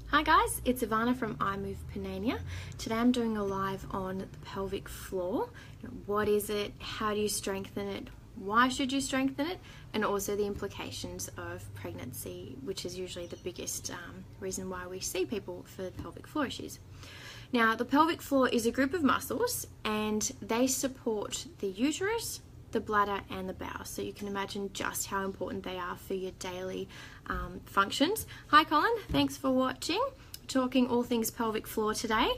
Hi guys, it's Ivana from iMove. Today I'm doing a live on the pelvic floor. What is it? How do you strengthen it? Why should you strengthen it? And also the implications of pregnancy, which is usually the biggest reason why we see people for pelvic floor issues. Now, the pelvic floor is a group of muscles and they support the uterus, the bladder and the bowel, so you can imagine just how important they are for your daily functions. Hi Colin, thanks for watching. Talking all things pelvic floor today.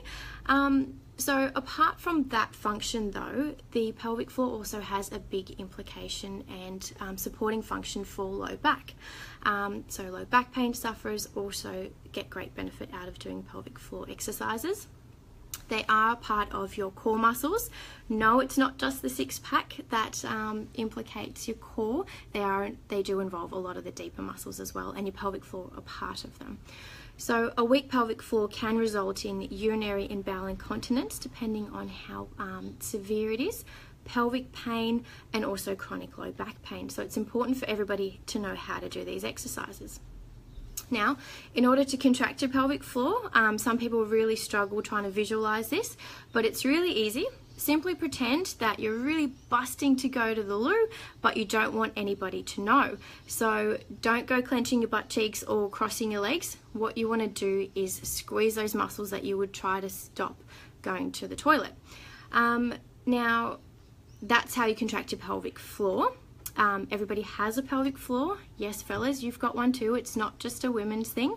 So apart from that function though, the pelvic floor also has a big implication and supporting function for low back. So low back pain sufferers also get great benefit out of doing pelvic floor exercises. They are part of your core muscles. No, it's not just the six-pack that implicates your core. They do involve a lot of the deeper muscles as well, and your pelvic floor are part of them. So a weak pelvic floor can result in urinary and bowel incontinence, depending on how severe it is, pelvic pain, and also chronic low back pain. So it's important for everybody to know how to do these exercises. Now, in order to contract your pelvic floor, some people really struggle trying to visualize this, but it's really easy. Simply pretend that you're really busting to go to the loo, but you don't want anybody to know. So don't go clenching your butt cheeks or crossing your legs. What you want to do is squeeze those muscles that you would try to stop going to the toilet. Now, that's how you contract your pelvic floor. Everybody has a pelvic floor. Yes, fellas, you've got one too. It's not just a women's thing.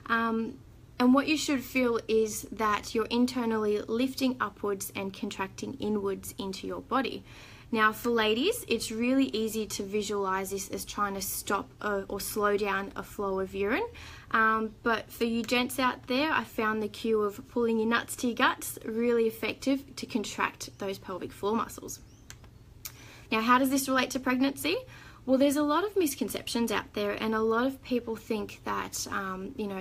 And what you should feel is that you're internally lifting upwards and contracting inwards into your body. Now, for ladies, it's really easy to visualize this as trying to stop or slow down a flow of urine. But for you gents out there, I found the cue of pulling your nuts to your guts really effective to contract those pelvic floor muscles. Now, how does this relate to pregnancy? Well, there's a lot of misconceptions out there, and a lot of people think that,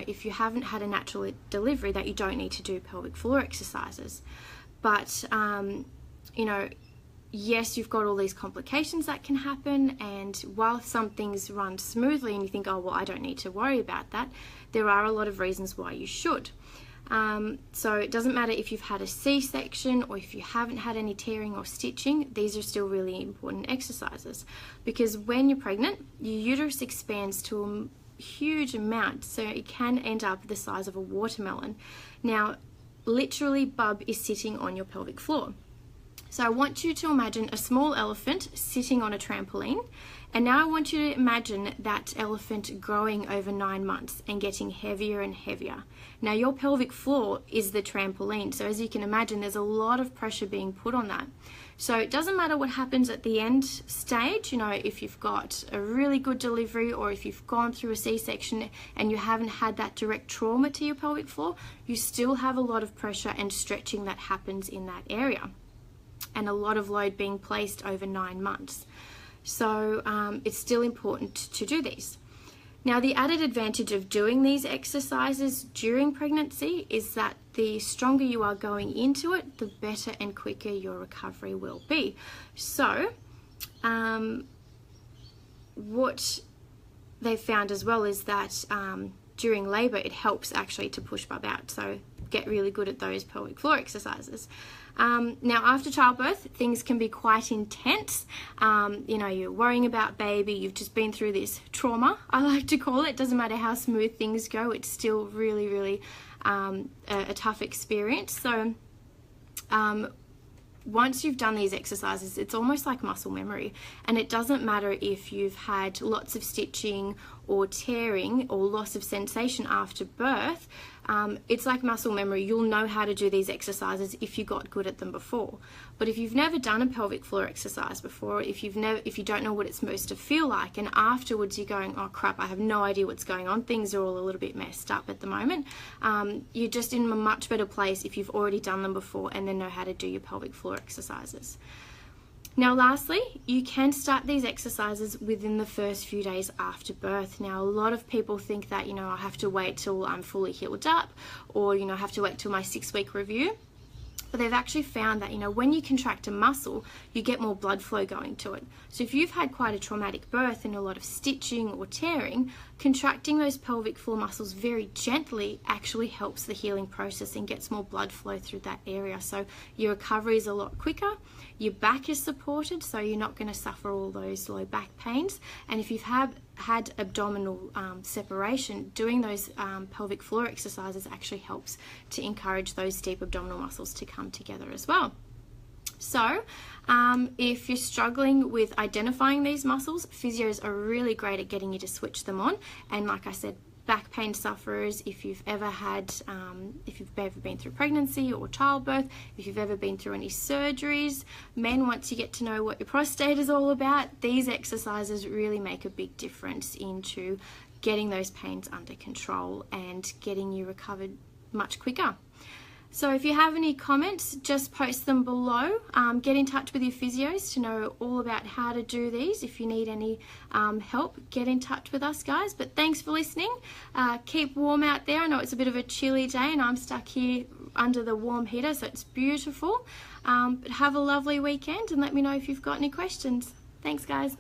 if you haven't had a natural delivery, that you don't need to do pelvic floor exercises. But, yes, you've got all these complications that can happen, and while some things run smoothly and you think, oh, well, I don't need to worry about that, there are a lot of reasons why you should. So it doesn't matter if you've had a C-section or if you haven't had any tearing or stitching, these are still really important exercises, because when you're pregnant, your uterus expands to a huge amount, so it can end up the size of a watermelon. Now, literally, bub is sitting on your pelvic floor. So I want you to imagine a small elephant sitting on a trampoline, and now I want you to imagine that elephant growing over 9 months and getting heavier and heavier. Now, your pelvic floor is the trampoline, so as you can imagine, there's a lot of pressure being put on that. So it doesn't matter what happens at the end stage, if you've got a really good delivery or if you've gone through a C-section and you haven't had that direct trauma to your pelvic floor, you still have a lot of pressure and stretching that happens in that area, and a lot of load being placed over 9 months. So it's still important to do these. Now, the added advantage of doing these exercises during pregnancy is that the stronger you are going into it, the better and quicker your recovery will be. So what they've found as well is that during labor, it helps actually to push bub out. So get really good at those pelvic floor exercises. Now, after childbirth, things can be quite intense. You're worrying about baby, you've just been through this trauma, I like to call it. Doesn't matter how smooth things go, it's still really, really a tough experience. So once you've done these exercises, it's almost like muscle memory, and it doesn't matter if you've had lots of stitching or tearing or loss of sensation after birth. It's like muscle memory. You'll know how to do these exercises if you got good at them before. But if you've never done a pelvic floor exercise before, if you don't know what it's supposed to feel like, and afterwards you're going, oh crap, I have no idea what's going on, things are all a little bit messed up at the moment, you're just in a much better place if you've already done them before and then know how to do your pelvic floor exercises. Now, lastly, you can start these exercises within the first few days after birth. Now, a lot of people think that, I have to wait till I'm fully healed up, or, I have to wait till my 6-week review. But they've actually found that, when you contract a muscle, you get more blood flow going to it. So if you've had quite a traumatic birth and a lot of stitching or tearing, contracting those pelvic floor muscles very gently actually helps the healing process and gets more blood flow through that area. So your recovery is a lot quicker, your back is supported, so you're not going to suffer all those low back pains. And if you've had abdominal separation, doing those pelvic floor exercises actually helps to encourage those deep abdominal muscles to come together as well. So if you're struggling with identifying these muscles, physios are really great at getting you to switch them on. And like I said, back pain sufferers, if you've ever been through pregnancy or childbirth, if you've ever been through any surgeries, men, once you get to know what your prostate is all about, these exercises really make a big difference into getting those pains under control and getting you recovered much quicker. So if you have any comments, just post them below. Get in touch with your physios to know all about how to do these. If you need any help, get in touch with us, guys. But thanks for listening. Keep warm out there. I know it's a bit of a chilly day and I'm stuck here under the warm heater, so it's beautiful. But have a lovely weekend and let me know if you've got any questions. Thanks, guys.